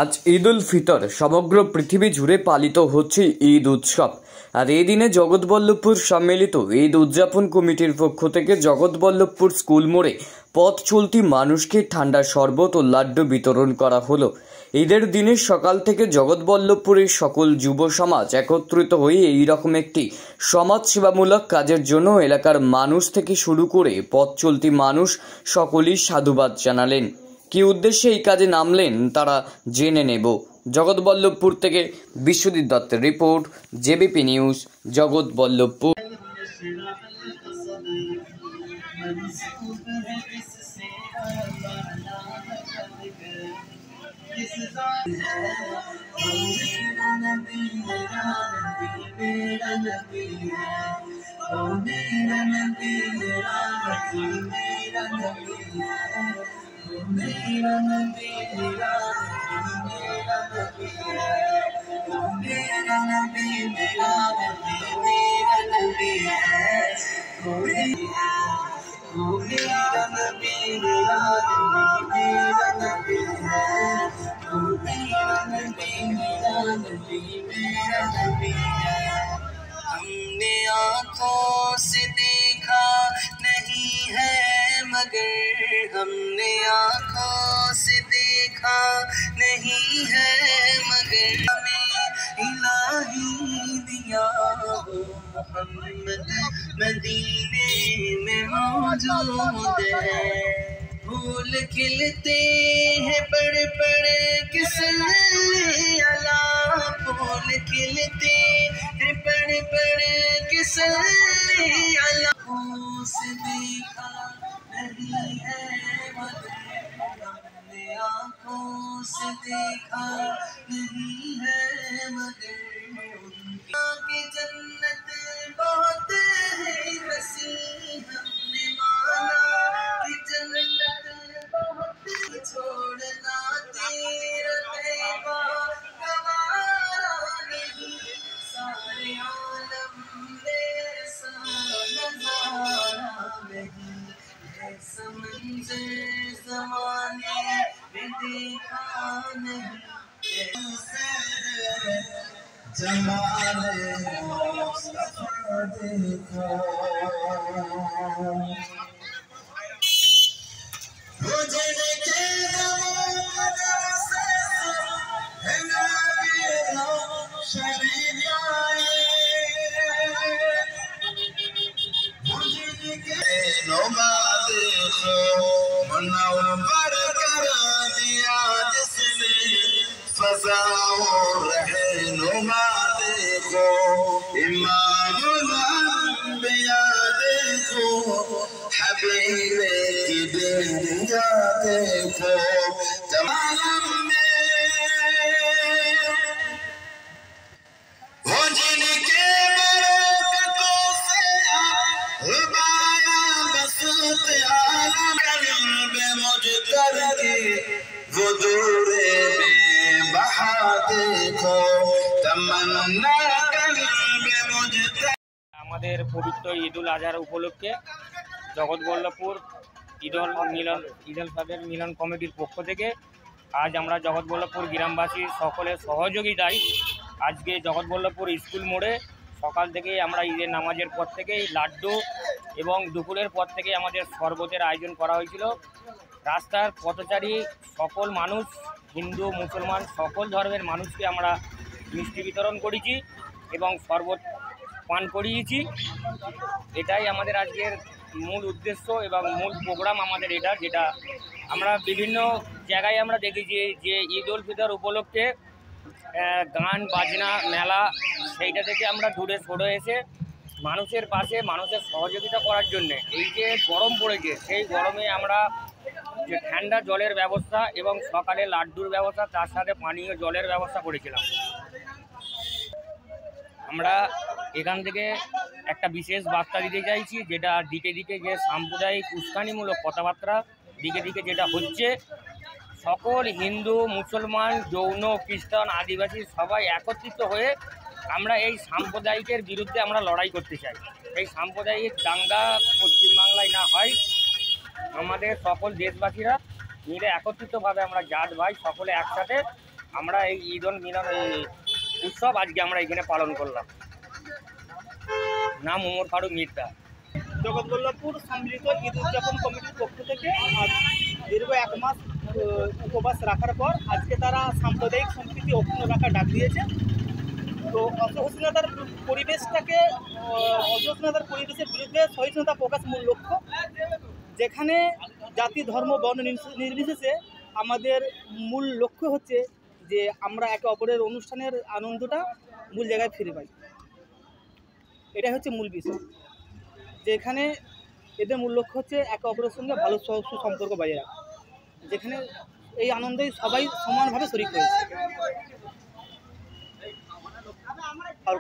আজ ঈদ উল ফিতর সমগ্র পৃথিবী জুড়ে পালিত হচ্ছে ঈদ উৎসব। আর এই দিনে জগৎবল্লভপুর সম্মিলিত ঈদ উদযাপন কমিটির পক্ষ থেকে জগৎবল্লভপুর স্কুল মোড়ে পথ চলতি মানুষকে ঠান্ডা শরবত ও লাড্ডু বিতরণ করা হলো। ঈদের দিনে সকাল থেকে জগৎবল্লভপুরের সকল যুব সমাজ একত্রিত হয়ে এই রকম একটি সমাজ সেবামূলক কাজের জন্য এলাকার মানুষ থেকে শুরু করে পথ চলতি মানুষ সকলেই সাধুবাদ জানালেন। কি উদ্দেশ্যে এই কাজে নামলেন তারা জেনে নেব। জগৎবল্লভপুর থেকে বিশ্বজিৎ দত্তের রিপোর্ট, জেবিপি নিউজ, জগৎবল্লভপুর। मेरा नबी मेरा नबी है, मेरा नबी मेरा नबी है, मेरा नबी मेरा नबी है, मेरा नबी मेरा नबी है। हमने आँखों से देखा नहीं है मगर, हमने आँखों से देखा नहीं है मगर, हमें इलाही दिया हो मोहम्मद मदीने में मौजूद है। फूल खिलते हैं पड़ पड़ किस अला, फूल खिलते हैं पड़ पड़ किस अला, से देखा नहीं है मगर, हमने आँखों से देखा नहीं है मगर, उनकी जन्नत बहुत है हसी, हमने माना कि जन्नत बहुत छोड़ना तेरा तैबा गवारा नहीं, सारे आलम में ऐसा नजारा नहीं, ऐसा मंजर ज़माने में देखा नहीं, जमाले मुस्तफा देखो। गुजरे के दमों से है नबी शरीफ आए, गुजरे के नोमा देखो मुनव्वर करा दिया जिसने फज़ा रहनुमा देखो, इमामुल अंबिया देखो, हबीबे की दिया देखो, तमाम में वो जिनके बरकतों से रुबाया बसत आलम, कल्बे मुजतर की वो दूरे बेबहा देखो, तमन्ना कल्बे मुजतर। আমাদের পবিত্র ঈদুল আজহার উপলক্ষে জগৎবল্লভপুর ঈদুল মিলন কমিটির পক্ষ থেকে আজ আমরা জগৎবল্লভপুর গ্রামবাসী সকলের সহযোগিতায় আজকে জগৎবল্লভপুর স্কুল মোড়ে সকাল থেকেই আমরা ঈদের নামাজের পর থেকেই লাড্ডু এবং দুপুরের পর থেকে আমাদের শরবতের আয়োজন করা হয়েছিল। রাস্তার পথচারী সকল মানুষ, হিন্দু মুসলমান সকল ধর্মের মানুষকে আমরা মিষ্টি বিতরণ করেছি এবং শরবত পান করিয়েছি। এটাই আমাদের আজকের মূল উদ্দেশ্য এবং মূল প্রোগ্রাম আমাদের এটা, যেটা আমরা বিভিন্ন জায়গায় আমরা দেখেছি যে ঈদ উল ফিতর উপলক্ষে গান বাজনা মেলা, সেইটা থেকে আমরা দূরে সরে এসে মানুষের পাশে মানুষের সহযোগিতা করার জন্যে, এই যে গরম পড়েছে সেই গরমে আমরা যে ঠান্ডা জলের ব্যবস্থা এবং সকালে লাড্ডুর ব্যবস্থা, তার সাথে পানীয় জলের ব্যবস্থা করেছিলাম। আমরা এখান থেকে একটা বিশেষ বার্তা দিতে চাইছি, যেটা দিকে দিকে যে সাম্প্রদায়িক উস্কানিমূলক কথাবার্তা দিকে দিকে যেটা হচ্ছে, সকল হিন্দু মুসলমান জৈন খ্রিস্টান আদিবাসী সবাই একত্রিত হয়ে আমরা এই সাম্প্রদায়িকের বিরুদ্ধে আমরা লড়াই করতে চাই। এই সাম্প্রদায়িক দাঙ্গা পশ্চিমবাংলায় না হয়, আমাদের সকল দেশবাসীরা মিলে একত্রিতভাবে আমরা জাত ভাই সকলে একসাথে আমরা এই ঈদুল মিলন উৎসব আজকে আমরা এখানে পালন করলাম। নাম ওমর ফারুক মির্জা। জগৎবল্লভপুর সম্মিলিত ঈদ উদযাপন কমিটির পক্ষ থেকে আজ দীর্ঘ 1 মাস উপবাস রাখার পর আজকে তারা সাম্প্রদায়িক সম্প্রীতি অক্ষুণ্ণ রাখার ডাক দিয়েছে। তো অসহিষ্ণুতার পরিবেশের বিরুদ্ধে সহিষ্ণুতা প্রকাশ মূল লক্ষ্য, যেখানে জাতি ধর্ম বর্ণ নির্বিশেষে আমাদের মূল লক্ষ্য হচ্ছে যে আমরা একে অপরের অনুষ্ঠানের আনন্দটা মূল জায়গায় ফিরে পাই। এটাই হচ্ছে মূল বিষয়, যেখানে এদের মূল লক্ষ্য হচ্ছে একে অপরের সঙ্গে ভালো সুসম্পর্ক বজায় রাখা, যেখানে এই আনন্দেই সবাই সমানভাবে শরিক হয়েছে। আর